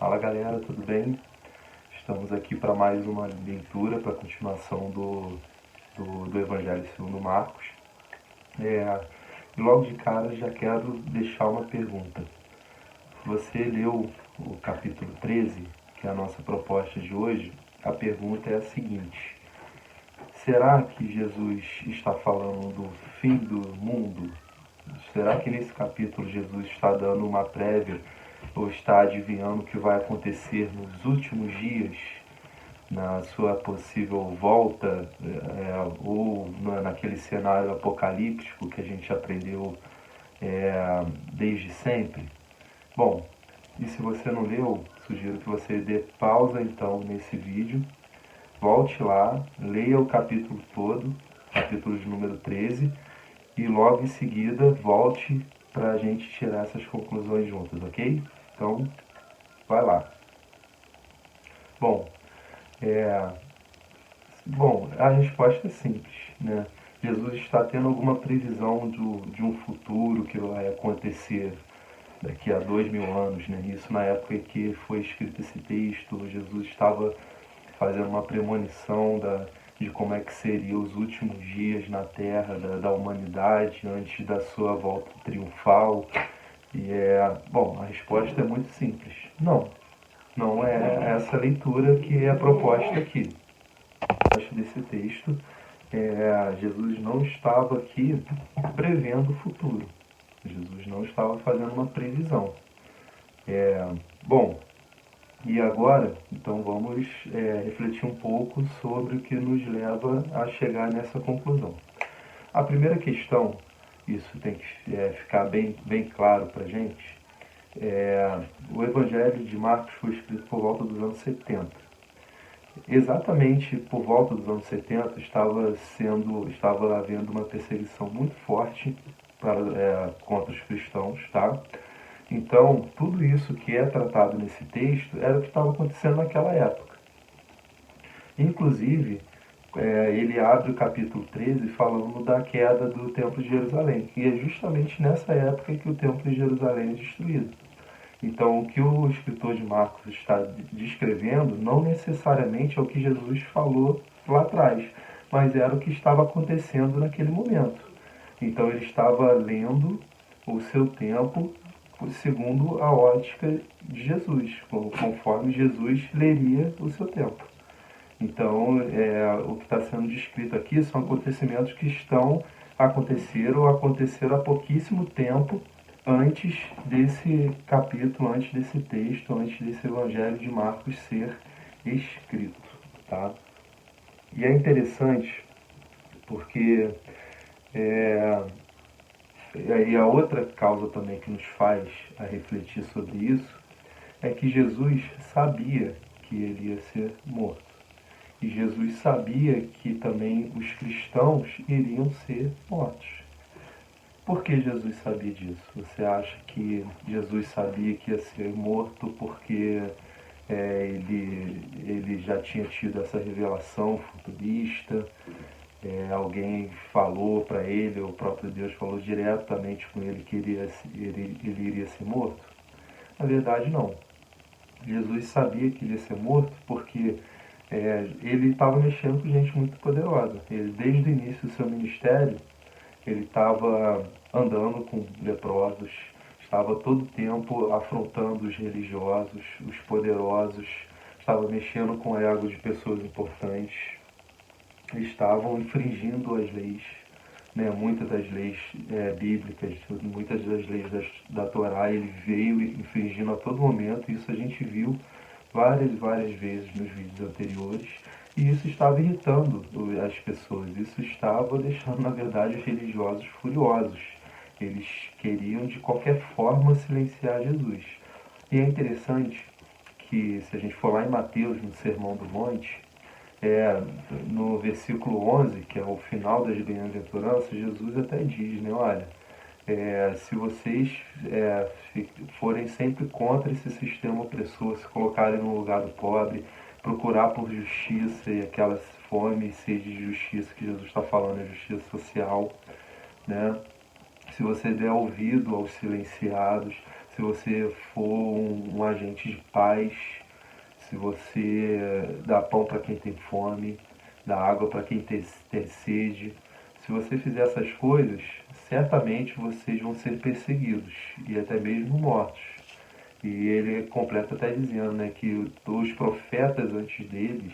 Fala galera, tudo bem? Estamos aqui para mais uma leitura, para a continuação do Evangelho segundo Marcos. E logo de cara já quero deixar uma pergunta. Você leu o capítulo 13, que é a nossa proposta de hoje? A pergunta é a seguinte: será que Jesus está falando do fim do mundo? Será que nesse capítulo Jesus está dando uma prévia ou está adivinhando o que vai acontecer nos últimos dias, na sua possível volta, ou naquele cenário apocalíptico que a gente aprendeu desde sempre? Bom, e se você não leu, sugiro que você dê pausa então nesse vídeo, volte lá, leia o capítulo todo, capítulo de número 13, e logo em seguida volte para a gente tirar essas conclusões juntas, ok? Então, vai lá. Bom, a resposta é simples, né? Jesus está tendo alguma previsão de um futuro que vai acontecer daqui a 2000 anos, né? Isso na época em que foi escrito esse texto, Jesus estava fazendo uma premonição de como é que seriam os últimos dias na Terra da humanidade antes da sua volta triunfal. A resposta é muito simples. Não é essa leitura que é proposta aqui. Desse texto, Jesus não estava aqui prevendo o futuro. Jesus não estava fazendo uma previsão. E agora, então vamos refletir um pouco sobre o que nos leva a chegar nessa conclusão. A primeira questão, isso tem que ficar bem claro para a gente, o Evangelho de Marcos foi escrito por volta dos anos 70. Exatamente por volta dos anos 70 estava havendo uma perseguição muito forte contra os cristãos, tá? Então, tudo isso que é tratado nesse texto era o que estava acontecendo naquela época. Inclusive, ele abre o capítulo 13 falando da queda do Templo de Jerusalém. E é justamente nessa época que o Templo de Jerusalém é destruído. Então, o que o escritor de Marcos está descrevendo não necessariamente é o que Jesus falou lá atrás, mas era o que estava acontecendo naquele momento. Então, ele estava lendo o seu tempo segundo a ótica de Jesus, conforme Jesus leria o seu tempo. Então, o que está sendo descrito aqui são acontecimentos que aconteceram há pouquíssimo tempo antes desse capítulo, antes desse texto, antes desse Evangelho de Marcos ser escrito, tá? E é interessante porque e a outra causa também que nos faz a refletir sobre isso é que Jesus sabia que ele ia ser morto. E Jesus sabia que também os cristãos iriam ser mortos. Por que Jesus sabia disso? Você acha que Jesus sabia que ia ser morto porque ele já tinha tido essa revelação futurista? Alguém falou para ele, o próprio Deus falou diretamente com ele que ele iria ser morto? Na verdade, não. Jesus sabia que iria ser morto porque ele estava mexendo com gente muito poderosa. Ele, desde o início do seu ministério, ele estava andando com leprosos, estava todo o tempo afrontando os religiosos, os poderosos, estava mexendo com o ego de pessoas importantes, estavam infringindo as leis, né? Muitas das leis bíblicas, muitas das leis da Torá, ele veio infringindo a todo momento, e isso a gente viu várias vezes nos vídeos anteriores, e isso estava irritando as pessoas, isso estava deixando, na verdade, os religiosos furiosos. Eles queriam, de qualquer forma, silenciar Jesus. E é interessante que, se a gente for lá em Mateus, no Sermão do Monte, no versículo 11, que é o final das bem-aventuranças, Jesus até diz, né, olha, se vocês forem sempre contra esse sistema opressor, se colocarem no lugar do pobre, procurar por justiça e aquela fome e sede de justiça que Jesus está falando, é justiça social, né? Se você der ouvido aos silenciados, se se você for um agente de paz, se você dá pão para quem tem fome, dá água para quem tem sede, se você fizer essas coisas, certamente vocês vão ser perseguidos e até mesmo mortos. E ele completa até dizendo, né, que os profetas antes dele,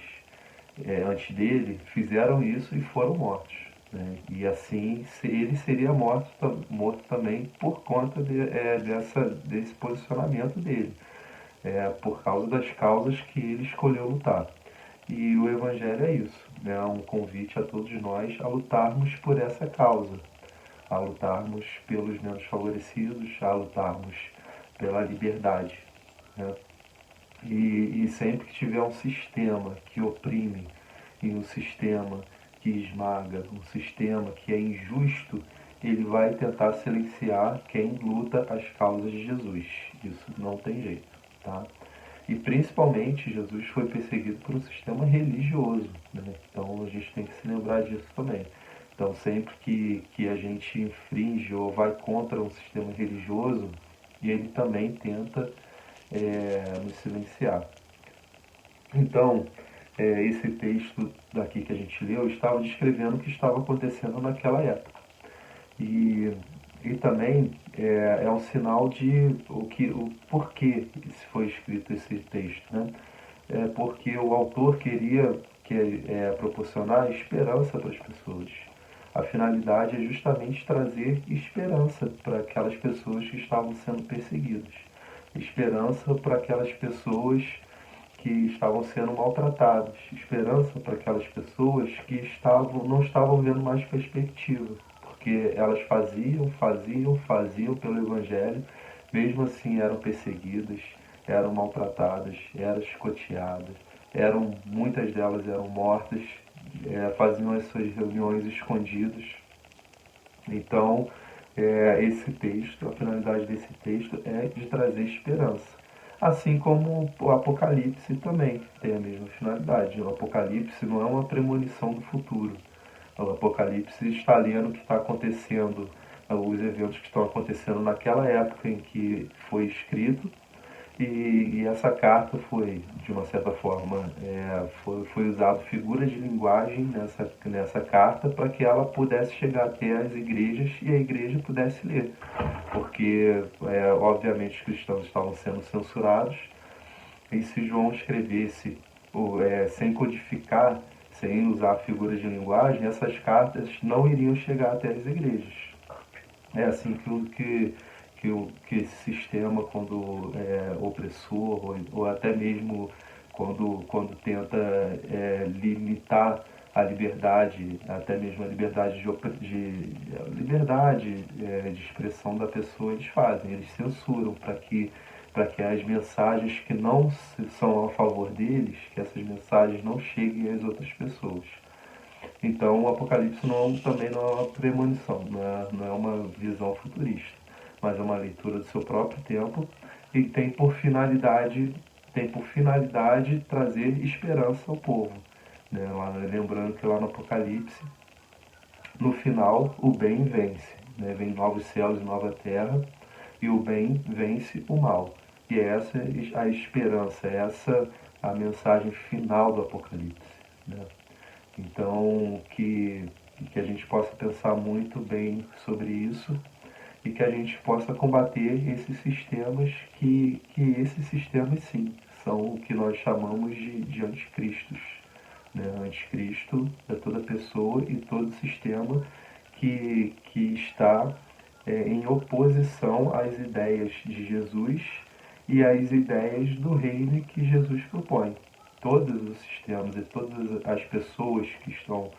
fizeram isso e foram mortos. Né? E assim ele seria morto também por conta desse posicionamento dele, por causa das causas que ele escolheu lutar. E o Evangelho é isso, né? É um convite a todos nós a lutarmos por essa causa, a lutarmos pelos menos favorecidos, a lutarmos pela liberdade. Né? E sempre que tiver um sistema que oprime e um sistema que esmaga, um sistema que é injusto, ele vai tentar silenciar quem luta as causas de Jesus. Isso não tem jeito, tá? E principalmente Jesus foi perseguido por um sistema religioso, né? Então a gente tem que se lembrar disso também. Então sempre que a gente infringe ou vai contra um sistema religioso, ele também tenta nos silenciar. Então, esse texto daqui que a gente leu estava descrevendo o que estava acontecendo naquela época. E também é um sinal de o porquê foi escrito esse texto. Né? Porque o autor queria proporcionar esperança para as pessoas. A finalidade é justamente trazer esperança para aquelas pessoas que estavam sendo perseguidas. Esperança para aquelas pessoas que estavam sendo maltratadas. Esperança para aquelas pessoas que não estavam vendo mais perspectiva. Porque elas faziam pelo Evangelho, mesmo assim eram perseguidas, eram maltratadas, eram escoteadas, muitas delas eram mortas, faziam as suas reuniões escondidas. Então, esse texto, a finalidade desse texto é de trazer esperança. Assim como o Apocalipse também tem a mesma finalidade. O Apocalipse não é uma premonição do futuro. O Apocalipse está lendo o que está acontecendo, os eventos que estão acontecendo naquela época em que foi escrito. E essa carta foi, de uma certa forma, foi usado figuras de linguagem nessa carta para que ela pudesse chegar até as igrejas e a igreja pudesse ler. Porque, obviamente, os cristãos estavam sendo censurados, e se João escrevesse sem codificar, sem usar figuras de linguagem, essas cartas não iriam chegar até as igrejas. É assim que esse sistema, quando é opressor, ou até mesmo quando tenta limitar a liberdade, até mesmo a liberdade de expressão da pessoa, eles fazem, eles censuram para que as mensagens que não são a favor deles, que essas mensagens não cheguem às outras pessoas. Então o Apocalipse também não é uma premonição, não é uma visão futurista, mas é uma leitura do seu próprio tempo e tem por finalidade trazer esperança ao povo. Né? Lembrando que lá no Apocalipse, no final, o bem vence. Né? Vem novos céus e nova terra, e o bem vence o mal. E essa é a esperança, essa a mensagem final do Apocalipse. Né? Então, que a gente possa pensar muito bem sobre isso e que a gente possa combater esses sistemas que esses sistemas, sim, são o que nós chamamos de anticristos. Né? Anticristo é toda pessoa e todo sistema que está em oposição às ideias de Jesus e às ideias do reino que Jesus propõe. Todos os sistemas e todas as pessoas que estão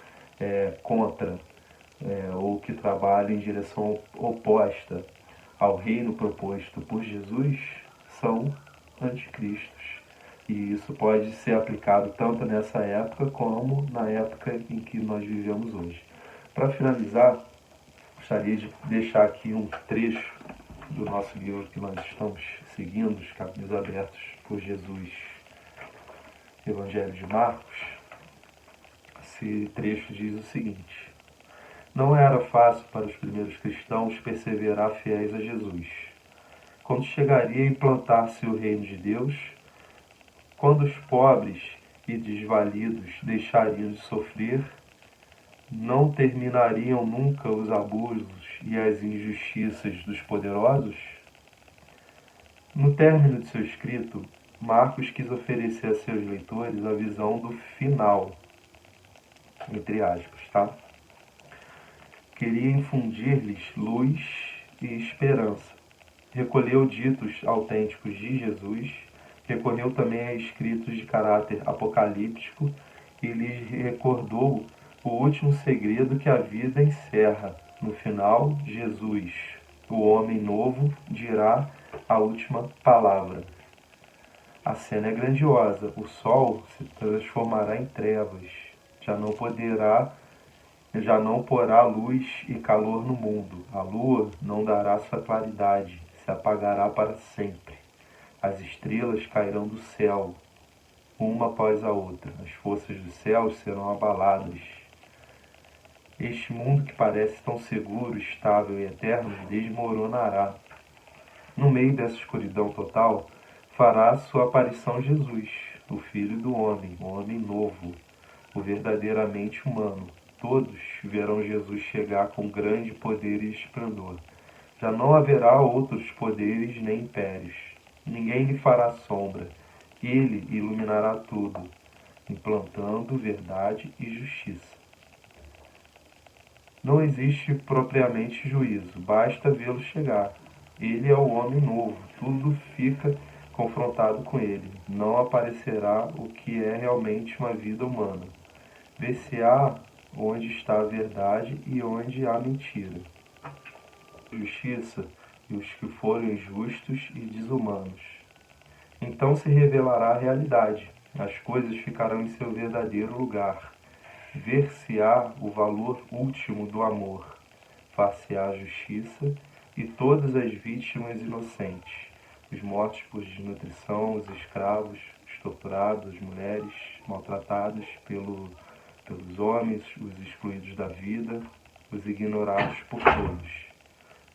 contra ou que trabalham em direção oposta ao reino proposto por Jesus são anticristos. E isso pode ser aplicado tanto nessa época como na época em que nós vivemos hoje. Para finalizar, gostaria de deixar aqui um trecho do nosso livro que nós estamos seguindo, os caminhos abertos por Jesus, Evangelho de Marcos. Esse trecho diz o seguinte: não era fácil para os primeiros cristãos perseverar fiéis a Jesus. quando chegaria a implantar-se o reino de Deus, quando os pobres e desvalidos deixariam de sofrer, não terminariam nunca os abusos e as injustiças dos poderosos? No término de seu escrito, Marcos quis oferecer a seus leitores a visão do final, entre aspas, tá? Queria infundir-lhes luz e esperança. Recolheu ditos autênticos de Jesus, recorreu também a escritos de caráter apocalíptico e lhes recordou o último segredo que a vida encerra. No final, Jesus, o homem novo, dirá a última palavra. A cena é grandiosa. O sol se transformará em trevas. Já não porá luz e calor no mundo. A lua não dará sua claridade, se apagará para sempre. As estrelas cairão do céu, uma após a outra. As forças dos céus serão abaladas. Este mundo que parece tão seguro, estável e eterno desmoronará. No meio dessa escuridão total, fará sua aparição Jesus, o Filho do Homem, o homem novo, o verdadeiramente humano. Todos verão Jesus chegar com grande poder e esplendor. Já não haverá outros poderes nem impérios. Ninguém lhe fará sombra. Ele iluminará tudo, implantando verdade e justiça. Não existe propriamente juízo, basta vê-lo chegar. Ele é o homem novo, tudo fica confrontado com ele. Não aparecerá o que é realmente uma vida humana. Ver-se-á onde está a verdade e onde há mentira. Justiça e os que foram injustos e desumanos. Então se revelará a realidade. As coisas ficarão em seu verdadeiro lugar. Ver-se-á o valor último do amor. Far-se-á a justiça e todas as vítimas inocentes. Os mortos por desnutrição, os escravos, os torturados, as mulheres maltratadas pelos homens, os excluídos da vida, os ignorados por todos.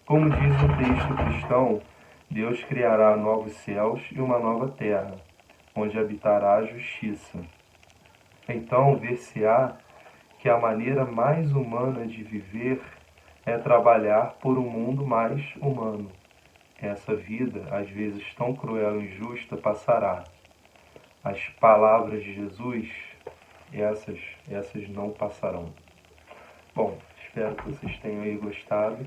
Como diz o texto cristão, Deus criará novos céus e uma nova terra, onde habitará a justiça. Então ver-se-á que a maneira mais humana de viver é trabalhar por um mundo mais humano. Essa vida, às vezes tão cruel e injusta, passará. As palavras de Jesus, essas não passarão. Bom, espero que vocês tenham aí gostado.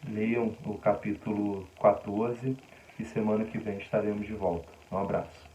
Leiam o capítulo 14 e semana que vem estaremos de volta. Um abraço.